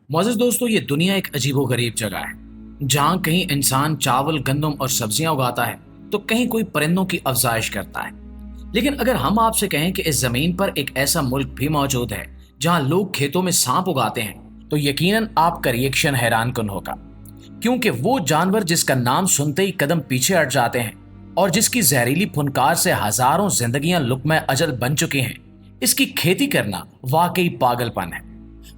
मोअज़्ज़िज़ दोस्तों, ये दुनिया एक अजीबो-गरीब जगह है जहाँ कहीं इंसान चावल, गंदम और सब्जियां उगाता है तो कहीं कोई परिंदों की अफजाइश करता है। लेकिन अगर हम आपसे कहें कि इस जमीन पर एक ऐसा मुल्क भी मौजूद है जहाँ लोग खेतों में सांप उगाते हैं तो यकीनन आपका रिएक्शन हैरानकुन होगा, क्योंकि वो जानवर जिसका नाम सुनते ही कदम पीछे हट जाते हैं और जिसकी जहरीली फुनकार से हजारों जिंदगियां लुक़्मा अजल बन चुकी हैं, इसकी खेती करना वाकई पागलपन है।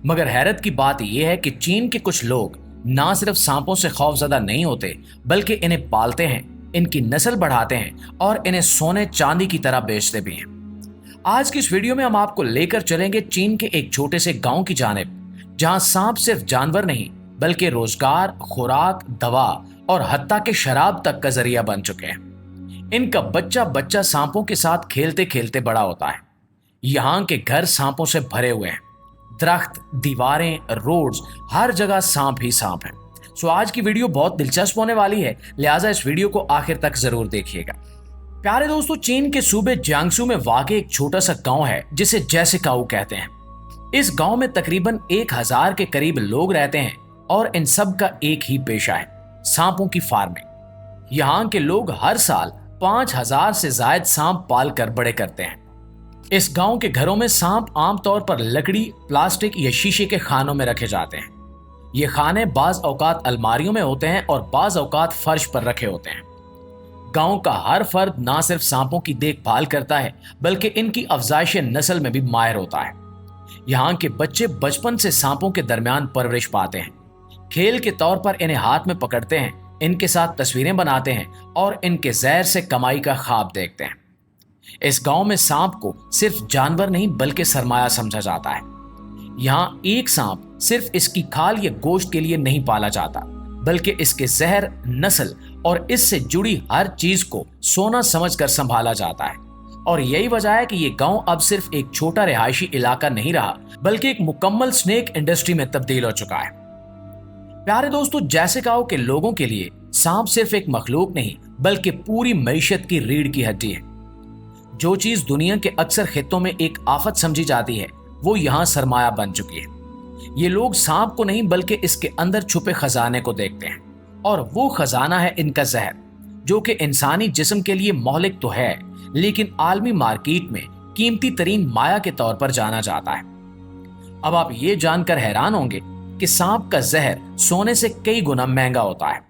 मगर हैरत की बात यह है कि चीन के कुछ लोग ना सिर्फ सांपों से खौफजदा नहीं होते बल्कि इन्हें पालते हैं, इनकी नस्ल बढ़ाते हैं और इन्हें सोने चांदी की तरह बेचते भी हैं। आज की इस वीडियो में हम आपको लेकर चलेंगे चीन के एक छोटे से गांव की जानिब, जहां सांप सिर्फ जानवर नहीं बल्कि रोजगार, खुराक, दवा और हत्ता के शराब तक का जरिया बन चुके हैं। इनका बच्चा बच्चा सांपों के साथ खेलते खेलते बड़ा होता है। यहाँ के घर सांपों से भरे हुए हैं, दरख्त, दीवारें, रोड्स, हर जगह सांप ही सांप है। सो आज की वीडियो बहुत दिलचस्प होने वाली है, लिहाजा इस वीडियो को आखिर तक जरूर देखिएगा। प्यारे दोस्तों, चीन के सूबे जियांगसू में वाक़ एक छोटा सा गांव है जिसे जैसिकाऊ कहते हैं। इस गांव में तकरीबन 1000 के करीब लोग रहते हैं और इन सब का एक ही पेशा है, सांपों की फार्मिंग। यहाँ के लोग हर साल 5000 से ज्यादा सांप पाल कर बड़े करते हैं। इस गांव के घरों में सांप आमतौर पर लकड़ी, प्लास्टिक या शीशे के खानों में रखे जाते हैं। ये खाने बाज औकात अलमारियों में होते हैं और बाज औकात फर्श पर रखे होते हैं। गांव का हर फर्द ना सिर्फ सांपों की देखभाल करता है बल्कि इनकी अफजाइश नस्ल में भी माहिर होता है। यहाँ के बच्चे बचपन से सांपों के दरमियान परवरिश पाते हैं, खेल के तौर पर इन्हें हाथ में पकड़ते हैं, इनके साथ तस्वीरें बनाते हैं और इनके जहर से कमाई का ख्वाब देखते हैं। इस गांव में सांप को सिर्फ जानवर नहीं बल्कि सरमाया समझा जाता है। यहाँ एक सांप सिर्फ इसकी खाल या गोश्त के लिए नहीं पाला जाता बल्कि इसके जहर, नस्ल और इससे जुड़ी हर चीज को सोना समझकर संभाला जाता है। और यही वजह है कि ये गांव अब सिर्फ एक छोटा रिहायशी इलाका नहीं रहा बल्कि एक मुकम्मल स्नेक इंडस्ट्री में तब्दील हो चुका है। प्यारे दोस्तों, जैसिकाऊ के लोगों के लिए सांप सिर्फ एक मखलूक नहीं बल्कि पूरी मईशत की रीढ़ की हड्डी है। जो चीज दुनिया के अक्सर खित्तों में एक आफत समझी जाती है वो यहाँ सरमाया बन चुकी है। ये लोग सांप को नहीं बल्कि इसके अंदर छुपे खजाने को देखते हैं, और वो खजाना है इनका जहर, जो कि इंसानी जिस्म के लिए मोहलिक तो है लेकिन आलमी मार्केट में कीमती तरीन माया के तौर पर जाना जाता है। अब आप ये जानकर हैरान होंगे कि सांप का जहर सोने से कई गुना महंगा होता है।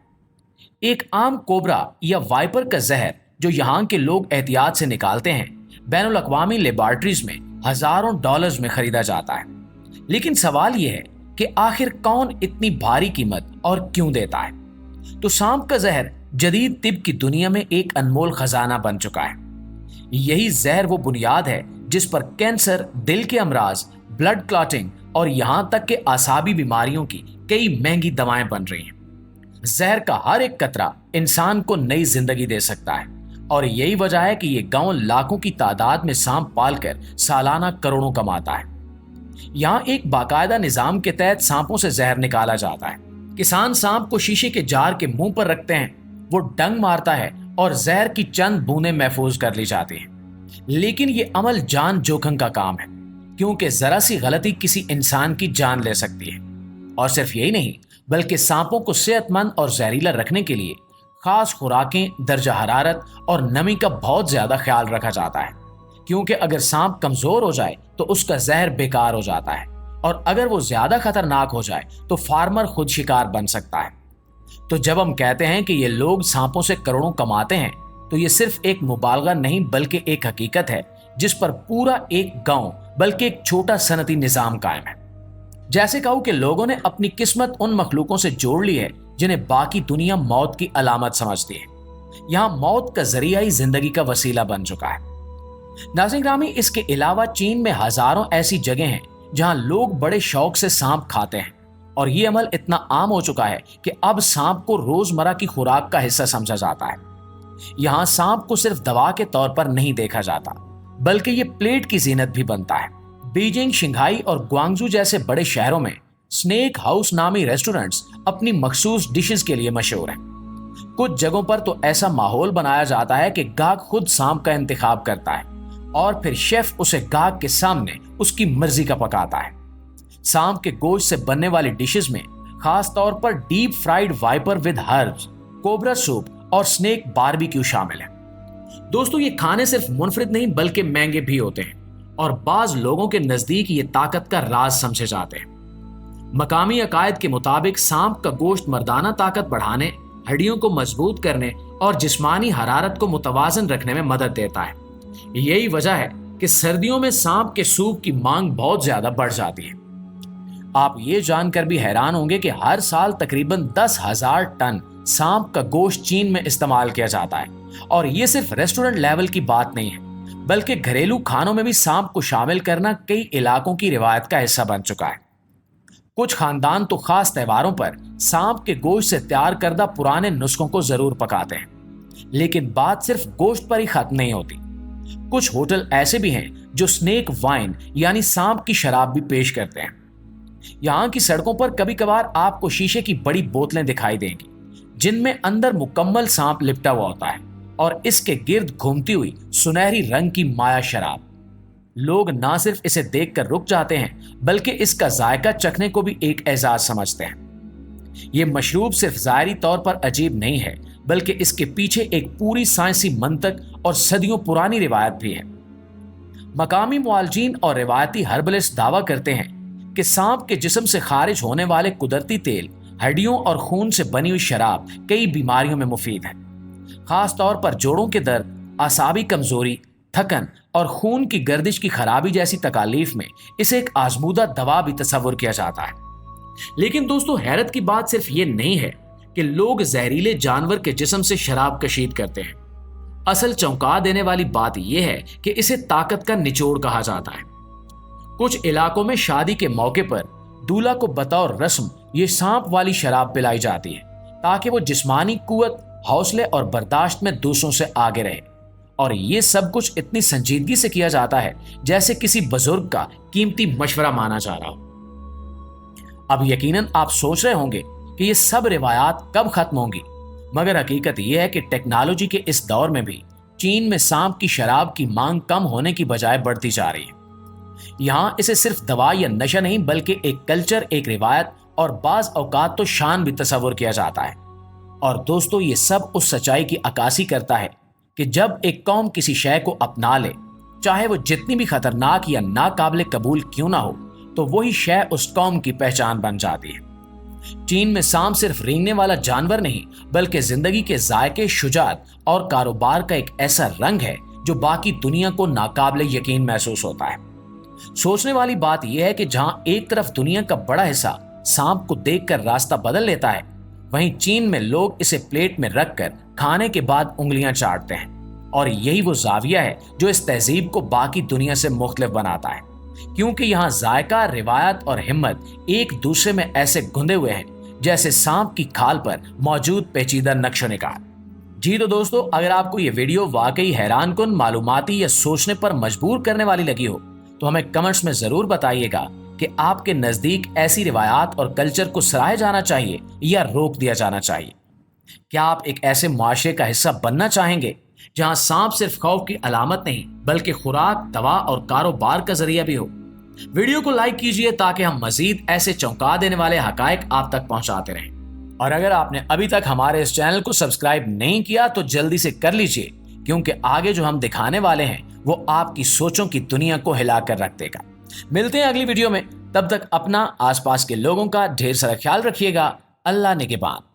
एक आम कोबरा या वाइपर का जहर जो यहाँ के लोग एहतियात से निकालते हैं, बैनुल अक़वामी लेबॉर्ट्रीज में हजारों डॉलर्स में खरीदा जाता है। लेकिन सवाल यह है कि आखिर कौन इतनी भारी कीमत और क्यों देता है? तो सांप का जहर जदीद तिब की दुनिया में एक अनमोल खजाना बन चुका है। यही जहर वो बुनियाद है जिस पर कैंसर, दिल के अमराज, ब्लड क्लॉटिंग और यहाँ तक के आसाबी बीमारियों की कई महंगी दवाएं बन रही हैं। जहर का हर एक कतरा इंसान को नई जिंदगी दे सकता है, और यही वजह है कि ये गांव लाखों की तादाद में सांप पालकर सालाना करोड़ों कमाता है। यहाँ एक बाकायदा निजाम के तहत सांपों से जहर निकाला जाता है। किसान सांप को शीशे के जार के मुंह पर रखते हैं, वो डंग मारता है और जहर की चंद बूंदें महफूज कर ली जाती हैं। लेकिन ये अमल जान जोखिम का काम है, क्योंकि जरा सी गलती किसी इंसान की जान ले सकती है। और सिर्फ यही नहीं बल्कि सांपों को सेहतमंद और जहरीला रखने के लिए खास खुराकें, दर्जा हरारत और नमी का बहुत ज्यादा ख्याल रखा जाता है, क्योंकि अगर सांप कमजोर हो जाए तो उसका जहर बेकार हो जाता है, और अगर वो ज्यादा खतरनाक हो जाए तो फार्मर खुद शिकार बन सकता है। तो जब हम कहते हैं कि ये लोग सांपों से करोड़ों कमाते हैं तो ये सिर्फ एक मुबालगा नहीं बल्कि एक हकीकत है जिस पर पूरा एक गांव बल्कि एक छोटा सनती निजाम कायम है। जैसिकाऊ के लोगों ने अपनी किस्मत उन मखलूकों से जोड़ ली है जिन्हें बाकी दुनिया मौत की अलामत समझती है। यहाँ मौत का जरिया ही जिंदगी का वसीला बन चुका है। नाज़रीन ग्रामी, इसके अलावा चीन में हजारों ऐसी जगह हैं जहाँ लोग बड़े शौक से सांप खाते हैं, और ये अमल इतना आम हो चुका है कि अब सांप को रोजमर्रा की खुराक का हिस्सा समझा जाता है। यहाँ सांप को सिर्फ दवा के तौर पर नहीं देखा जाता बल्कि ये प्लेट की जीनत भी बनता है। बीजिंग, शंघाई और ग्वांगजू जैसे बड़े शहरों में स्नेक हाउस नामी रेस्टोरेंट्स अपनी मखसूस डिशेस के लिए मशहूर हैं। कुछ जगहों पर तो ऐसा माहौल बनाया जाता है कि गाहक खुद सांप का इंतखाब करता है और फिर शेफ उसे गाहक के सामने उसकी मर्जी का पकाता है। सांप के गोश्त से बनने वाली डिशेस में खास तौर पर deep fried viper with herbs, cobra soup और स्नेक बारबेक्यू शामिल है। दोस्तों, ये खाने सिर्फ मुनफरिद नहीं बल्कि महंगे भी होते हैं और बाज लोगों के नजदीक ये ताकत का राज समझे जाते हैं। मकामी अकायद के मुताबिक सांप का गोश्त मर्दाना ताकत बढ़ाने, हड्डियों को मजबूत करने और जिस्मानी हरारत को मुतवाजन रखने में मदद देता है। यही वजह है कि सर्दियों में सांप के सूप की मांग बहुत ज्यादा बढ़ जाती है। आप ये जानकर भी हैरान होंगे कि हर साल तकरीबन 10,000 टन सांप का गोश्त चीन में इस्तेमाल किया जाता है। और ये सिर्फ रेस्टोरेंट लेवल की बात नहीं है, बल्कि घरेलू खानों में भी सांप को शामिल करना कई इलाकों की रिवायत का हिस्सा बन चुका है। कुछ खानदान तो खास त्योहारों पर सांप के गोश्त से तैयार करदा पुराने नुस्खों को जरूर पकाते हैं। लेकिन बात सिर्फ गोश्त पर ही खत्म नहीं होती। कुछ होटल ऐसे भी हैं जो स्नेक वाइन यानी सांप की शराब भी पेश करते हैं। यहाँ की सड़कों पर कभी कभार आपको शीशे की बड़ी बोतलें दिखाई देंगी, जिनमें अंदर मुकम्मल सांप लिपटा हुआ होता है और इसके गिर्द घूमती हुई सुनहरी रंग की माया शराब। लोग ना सिर्फ इसे देखकर रुक जाते हैं, बल्कि इसका जायका चखने को भी एक एजाज समझते हैं। ये मशरूब सिर्फ ज़ाहिरी तौर पर अजीब नहीं है, बल्कि इसके पीछे एक पूरी साइंसी मंतक और सदियों पुरानी रिवायत भी है। मकामी मुआलजीन और रिवायती हर्बलिस्ट दावा करते हैं कि सांप के जिस्म से खारिज होने वाले कुदरती तेल, हड्डियों और खून से बनी हुई शराब कई बीमारियों में मुफीद है। खास तौर पर जोड़ों के दर्द, आसाबी कमजोरी, थकन और खून की गर्दिश की खराबी जैसी तकालीफ में इसे एक आजमूदा दवा भी तस्वुर किया जाता है। लेकिन दोस्तों, हैरत की बात सिर्फ ये नहीं है कि लोग जहरीले जानवर के जिस्म से शराब कशीद करते हैं। असल चौंका देने वाली बात यह है कि इसे ताकत का निचोड़ कहा जाता है। कुछ इलाकों में शादी के मौके पर दूल्हा को बतौर रस्म ये सांप वाली शराब पिलाई जाती है, ताकि वो जिस्मानी कुव्वत, हौसले और बर्दाश्त में दूसरों से आगे रहे। और ये सब कुछ इतनी संजीदगी से किया जाता है जैसे किसी बुजुर्ग का कीमती मशवरा माना जा रहा हो। अब यकीनन आप सोच रहे होंगे कि ये सब रिवायात कब खत्म होंगी, मगर हकीकत यह है कि टेक्नोलॉजी के इस दौर में भी चीन में सांप की शराब की मांग कम होने की बजाय बढ़ती जा रही है। यहाँ इसे सिर्फ दवा या नशा नहीं, बल्कि एक कल्चर, एक रिवायत और बाज औकात तो शान भी तस्वुर किया जाता है। और दोस्तों, ये सब उस सच्चाई की अक्कासी करता है कि जब एक कौम किसी शय को अपना ले, चाहे वो जितनी भी खतरनाक या नाकाबिले कबूल क्यों ना हो, तो वही शय उस कौम की पहचान बन जाती है। चीन में सांप सिर्फ रेंगने वाला जानवर नहीं, बल्कि जिंदगी के जायके, शुजात और कारोबार का एक ऐसा रंग है जो बाकी दुनिया को नाकाबिले यकीन महसूस होता है। सोचने वाली बात यह है कि जहां एक तरफ दुनिया का बड़ा हिस्सा सांप को देखकर रास्ता बदल लेता है, वहीं चीन में लोग इसे प्लेट में रखकर खाने के बाद उंगलियां चाटते हैं। और यही वो जाविया है जो इस तहजीब को बाकी दुनिया से मुख्तलिफ बनाता है, क्योंकि यहाँ जायका, रिवायत और हिम्मत एक दूसरे में ऐसे गुंदे हुए हैं जैसे सांप की खाल पर मौजूद पेचीदा नक्शो निगार। जी तो दोस्तों, अगर आपको ये वीडियो वाकई हैरान कुन, मालूमाती या सोचने पर मजबूर करने वाली लगी हो, तो हमें कमेंट्स में जरूर बताइएगा कि आपके नजदीक ऐसी रिवायात और कल्चर को सराहा जाना चाहिए या रोक दिया जाना चाहिए। क्या आप एक ऐसे मुआशरे का हिस्सा बनना चाहेंगे जहां सांप सिर्फ खौफ की अलामत नहीं, बल्कि खुराक, दवा और कारोबार का जरिया भी हो? वीडियो को लाइक कीजिए ताकि हम मजीद ऐसे चौंका देने वाले हकायक आप तक पहुंचाते रहें। और अगर आपने अभी तक हमारे इस चैनल को सब्सक्राइब नहीं किया तो जल्दी से कर लीजिए, क्योंकि आगे जो हम दिखाने वाले हैं वो आपकी सोचों की दुनिया को हिलाकर रख देगा। मिलते हैं अगली वीडियो में, तब तक अपना, आसपास के लोगों का ढेर सारा ख्याल रखिएगा। अल्लाह निगहबान।